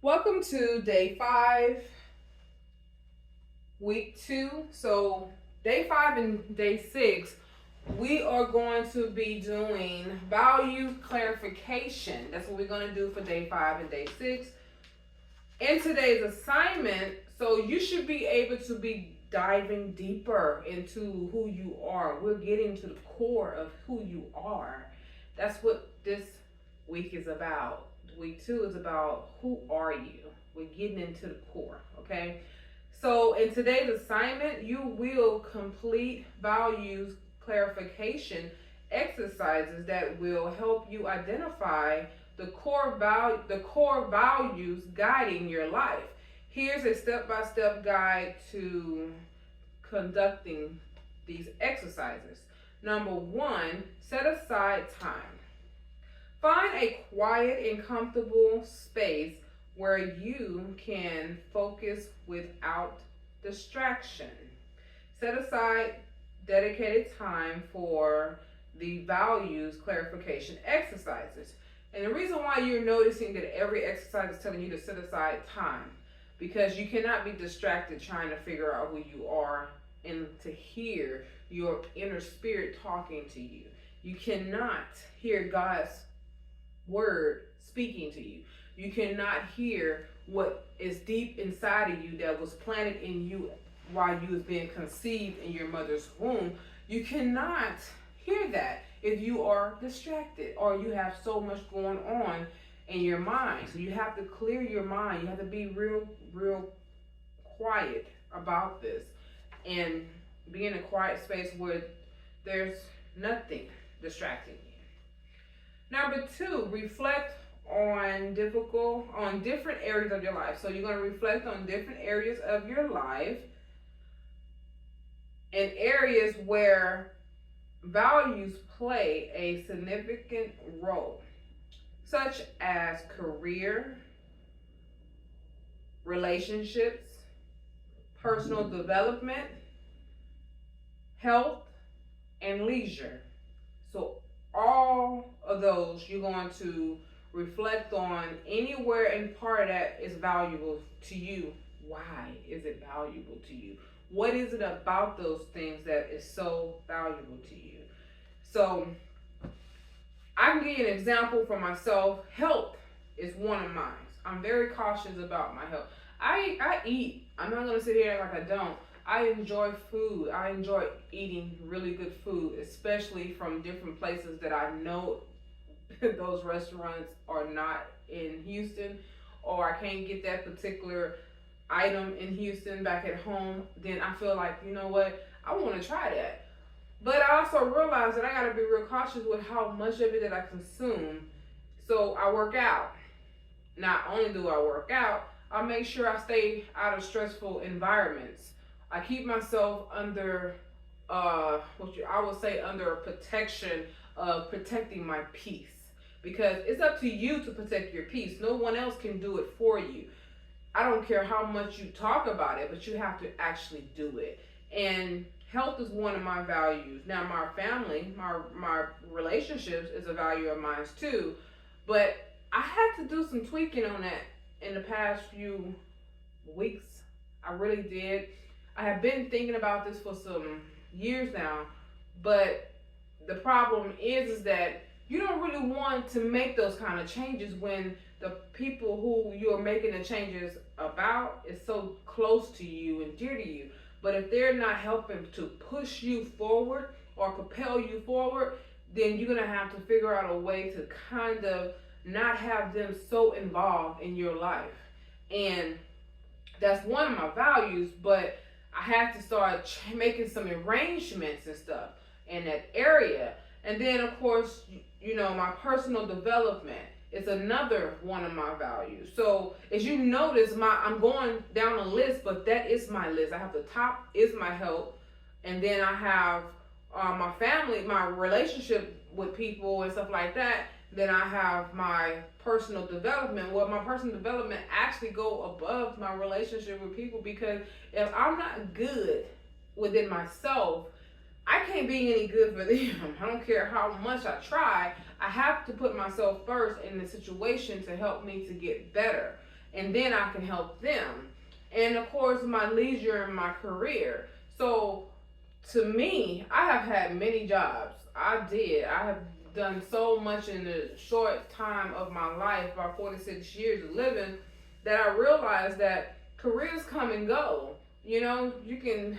Welcome to day 5, week 2. So, day 5 and day 6, we are going to be doing value clarification. That's what we're going to do for day 5 and day 6. In today's assignment, so you should be able to be diving deeper into who you are. We're getting to the core of who you are. That's what this week is about. Week 2 is about who are you. We're getting into the core, okay? So in today's assignment, you will complete values clarification exercises that will help you identify the core values guiding your life. Here's a step-by-step guide to conducting these exercises. Number 1, set aside time. Find a quiet and comfortable space where you can focus without distraction. Set aside dedicated time for the values clarification exercises. And the reason why you're noticing that every exercise is telling you to set aside time, because you cannot be distracted trying to figure out who you are and to hear your inner spirit talking to you. You cannot hear God's word speaking to you. You cannot hear what is deep inside of you that was planted in you while you was being conceived in your mother's womb. You cannot hear that if you are distracted or you have so much going on in your mind. So you have to clear your mind. You have to be real quiet about this and be in a quiet space where there's nothing distracting you. Number 2, reflect on different areas of your life. So you're going to reflect on different areas of your life and areas where values play a significant role, such as career, relationships, personal development, health, and leisure. So all of those you're going to reflect on anywhere and part of that is valuable to you. Why is it valuable to you? What is it about those things that is so valuable to you? So I can give you an example for myself. Health is one of mine. I'm very cautious about my health. I eat. I'm not going to sit here like I don't. I enjoy food. I enjoy eating really good food, especially from different places that I know those restaurants are not in Houston, or I can't get that particular item in Houston back at home. Then I feel like, you know what, I want to try that. But I also realize that I got to be real cautious with how much of it that I consume. So I work out. Not only do I work out, I make sure I stay out of stressful environments. I keep myself under, I would say, under protection of protecting my peace. Because it's up to you to protect your peace. No one else can do it for you. I don't care how much you talk about it, but you have to actually do it. And health is one of my values. Now, my family, my relationships is a value of mine too. But I had to do some tweaking on that in the past few weeks. I really did. I have been thinking about this for some years now, but the problem is that you don't really want to make those kind of changes when the people who you're making the changes about is so close to you and dear to you. But if they're not helping to push you forward or propel you forward, then you're going to have to figure out a way to kind of not have them so involved in your life. And that's one of my values, but I had to start making some arrangements and stuff in that area. And then, of course, my personal development is another one of my values. So as you notice, I'm going down a list, but that is my list. I have the top is my health, and then I have my family, my relationship with people and stuff like that. Then I have my personal development. Well, my personal development actually go above my relationship with people, because if I'm not good within myself, I can't be any good for them. I don't care how much I try. I have to put myself first in the situation to help me to get better. and then I can help them. And of course, my leisure and my career. So to me, I have had many jobs. I have done so much in the short time of my life, about 46 years of living, that I realized that careers come and go. You know, you can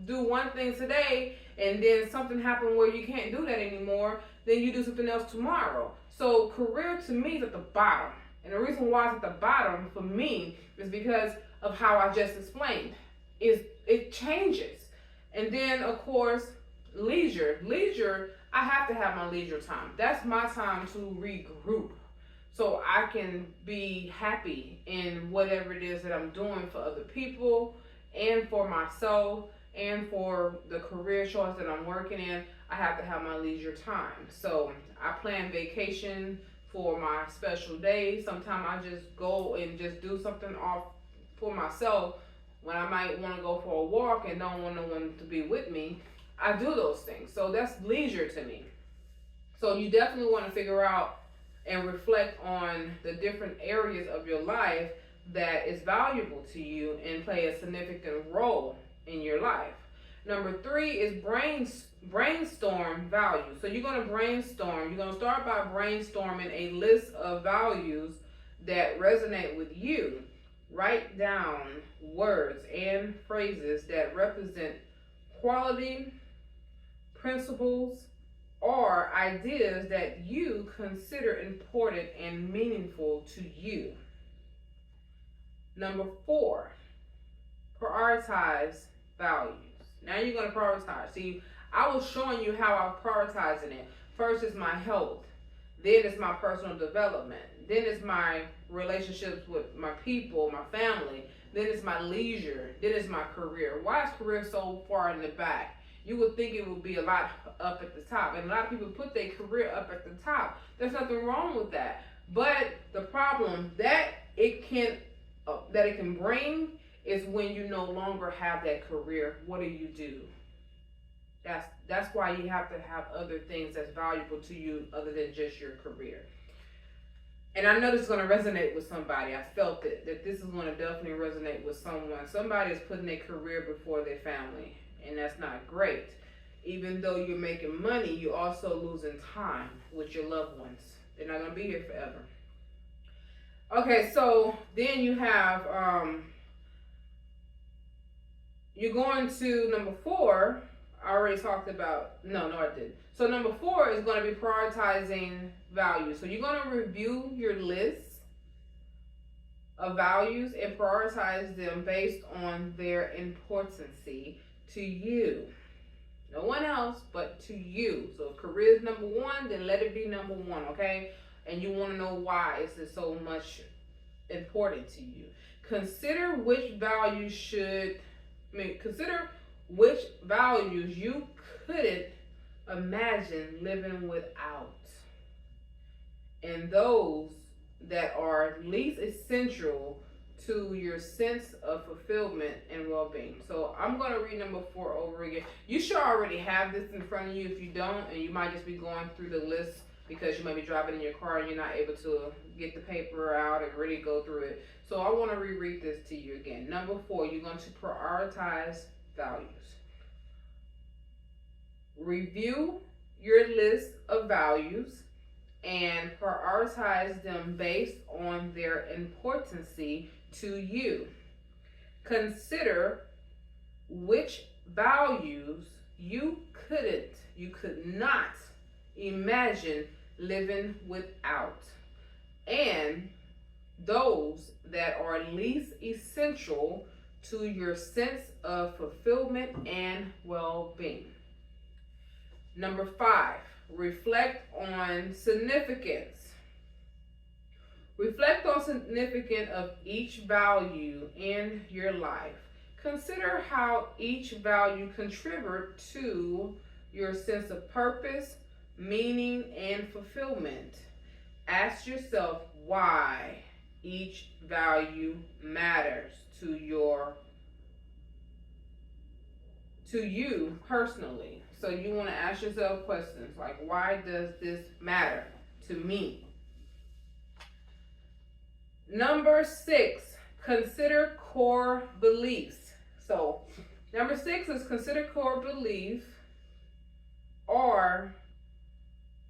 do one thing today and then something happen where you can't do that anymore, then you do something else tomorrow. So career to me is at the bottom. And the reason why it's at the bottom for me is because of how I just explained. It changes. And then of course, leisure. Leisure, I have to have my leisure time. That's my time to regroup. So I can be happy in whatever it is that I'm doing for other people and for myself and for the career choice that I'm working in. I have to have my leisure time. So I plan vacation for my special days. Sometimes I just go and just do something off for myself when I might want to go for a walk and don't want no one to be with me. I do those things. So that's leisure to me. So you definitely want to figure out and reflect on the different areas of your life that is valuable to you and play a significant role in your life. Number 3 is brainstorm values. So you're going to brainstorm. You're going to start by brainstorming a list of values that resonate with you. Write down words and phrases that represent quality, principles, or ideas that you consider important and meaningful to you. Number 4, prioritize values. Now you're going to prioritize. See, I was showing you how I'm prioritizing it. First is my health. Then it's my personal development. Then it's my relationships with my people, my family. Then it's my leisure. Then it's my career. Why is career so far in the back? You would think it would be a lot up at the top. And a lot of people put their career up at the top. There's nothing wrong with that. But the problem that it can bring is when you no longer have that career. What do you do? That's why you have to have other things that's valuable to you other than just your career. And I know this is going to resonate with somebody. I felt it, that this is going to definitely resonate with someone. Somebody is putting their career before their family, and that's not great. Even though you're making money, you're also losing time with your loved ones. They're not going to be here forever. Okay, so then you have, you're going to number 4. I already talked about, no, I didn't. So number 4 is going to be prioritizing values. So you're going to review your list of values and prioritize them based on their importance to you. No one else but to you. So if career is number 1, then let it be number 1, okay? And you want to know why is it so much important to you. Consider which values you couldn't imagine living without, and those that are least essential to your sense of fulfillment and well-being. So I'm going to read number 4 over again. You should already have this in front of you. If you don't, and you might just be going through the list because you might be driving in your car and you're not able to get the paper out and really go through it. So I want to reread this to you again. Number 4, you're going to prioritize values. Review your list of values and prioritize them based on their importance to you. Consider which values you could not imagine living without, and those that are least essential to your sense of fulfillment and well-being. Number 5, reflect on significance. Reflect on significance of each value in your life. Consider how each value contributes to your sense of purpose, meaning, and fulfillment. Ask yourself why each value matters to you personally. So you want to ask yourself questions like, why does this matter to me? Number 6, consider core beliefs. So, number 6 is consider core beliefs or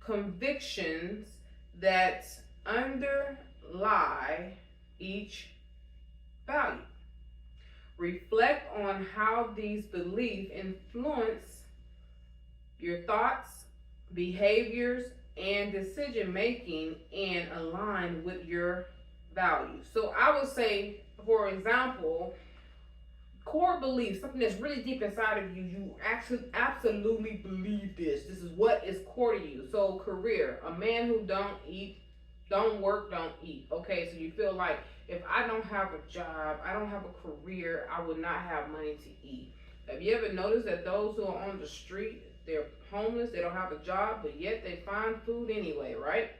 convictions that underlie each value. Reflect on how these beliefs influence your thoughts, behaviors, and decision making and align with your values. So I would say, for example, core beliefs, something that's really deep inside of you, you actually absolutely believe this. This is what is core to you. So career, a man who don't work, don't eat. Okay, so you feel like if I don't have a job, I don't have a career, I would not have money to eat. Have you ever noticed that those who are on the street, they're homeless, they don't have a job, but yet they find food anyway, right?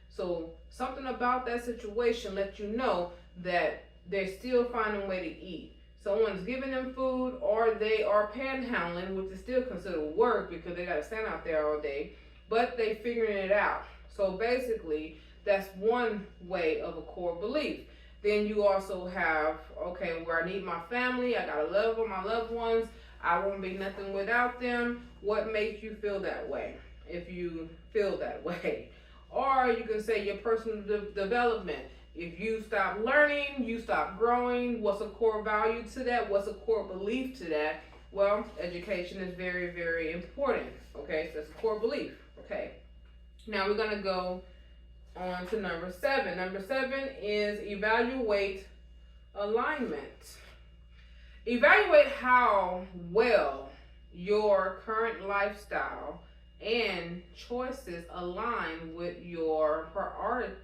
So something about that situation lets you know that they're still finding a way to eat. Someone's giving them food, or they are panhandling, which is still considered work because they got to stand out there all day, but they figuring it out. So basically, that's one way of a core belief. Then you also have, okay, where I need my family, I gotta love my loved ones, I won't be nothing without them. What makes you feel that way? If you feel that way. Or you can say your personal development. If you stop learning, you stop growing. What's a core value to that? What's a core belief to that? Well, education is very, very important. Okay, so that's a core belief. Okay, now we're gonna go on to number 7. Number 7 is evaluate alignment. Evaluate how well your current lifestyle and choices align with your prioritized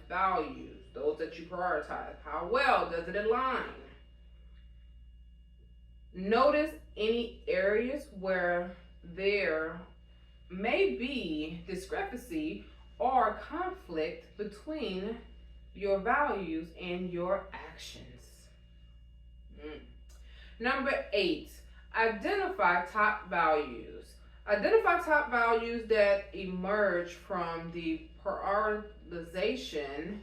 values, those that you prioritize. How well does it align? Notice any areas where there may be discrepancy or conflict between your values and your actions. Number 8, identify top values. Identify top values that emerge from the prioritization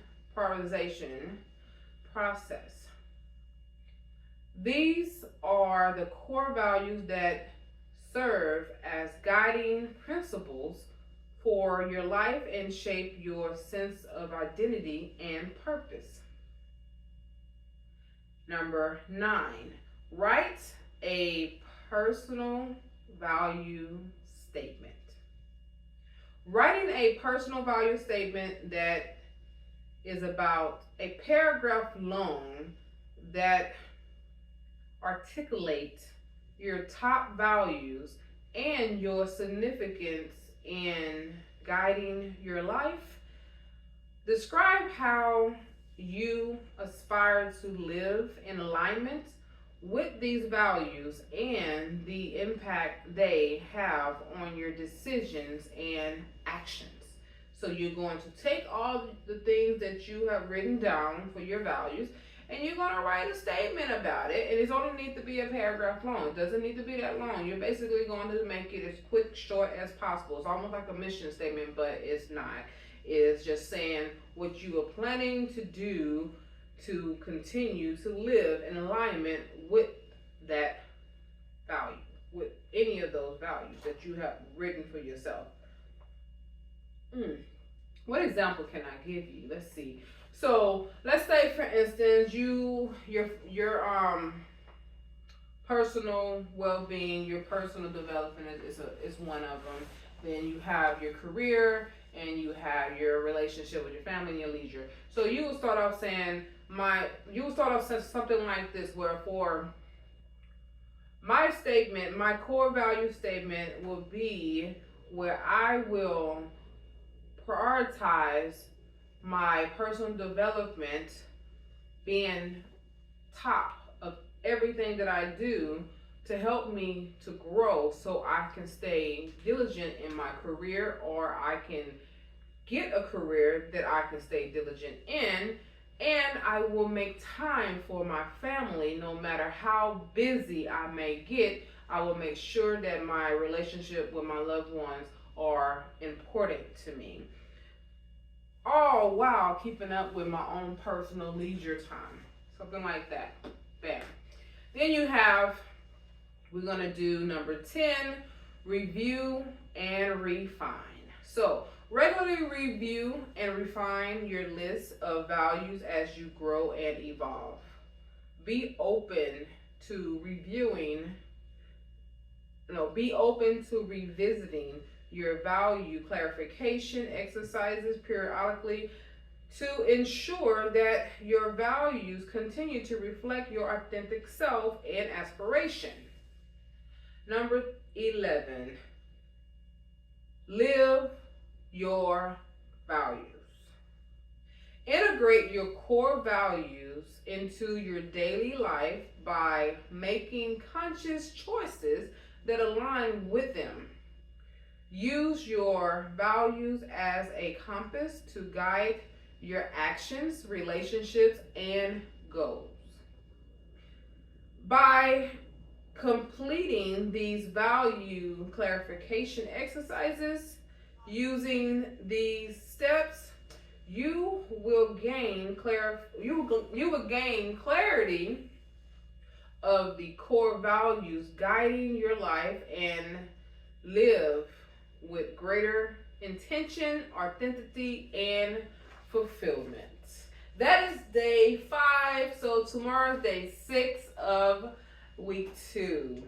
process. These are the core values that serve as guiding principles for your life and shape your sense of identity and purpose. Number 9, write a personal value statement. Writing a personal value statement that is about a paragraph long that articulate your top values and your significance in guiding your life. Describe how you aspire to live in alignment with these values and the impact they have on your decisions and actions. So you're going to take all the things that you have written down for your values and you're going to write a statement about it, and it only needs to be a paragraph long. It doesn't need to be that long. You're basically going to make it as quick, short as possible. It's almost like a mission statement, but it's not. It's just saying what you are planning to do to continue to live in alignment with that value, with any of those values that you have written for yourself. What example can I give you? Let's see. So let's say, for instance, your personal well-being, your personal development is one of them. Then you have your career, and you have your relationship with your family and your leisure. So you will start off saying something like this, where for my statement, my core value statement will be where I will prioritize my personal development being top of everything that I do to help me to grow, so I can stay diligent in my career, or I can get a career that I can stay diligent in, and I will make time for my family. No matter how busy I may get, I will make sure that my relationship with my loved ones are important to me. all while keeping up with my own personal leisure time. Something like that. Bam. Then you have, we're going to do number 10, review and refine. So, regularly review and refine your list of values as you grow and evolve. Be open to be open to revisiting your value clarification exercises periodically to ensure that your values continue to reflect your authentic self and aspiration. Number 11, live your values. Integrate your core values into your daily life by making conscious choices that align with them. Use your values as a compass to guide your actions, relationships, and goals. By completing these value clarification exercises, using these steps, you will gain clarity of the core values guiding your life and live with greater intention, authenticity, and fulfillment. That is day 5. So tomorrow's day 6 of week 2.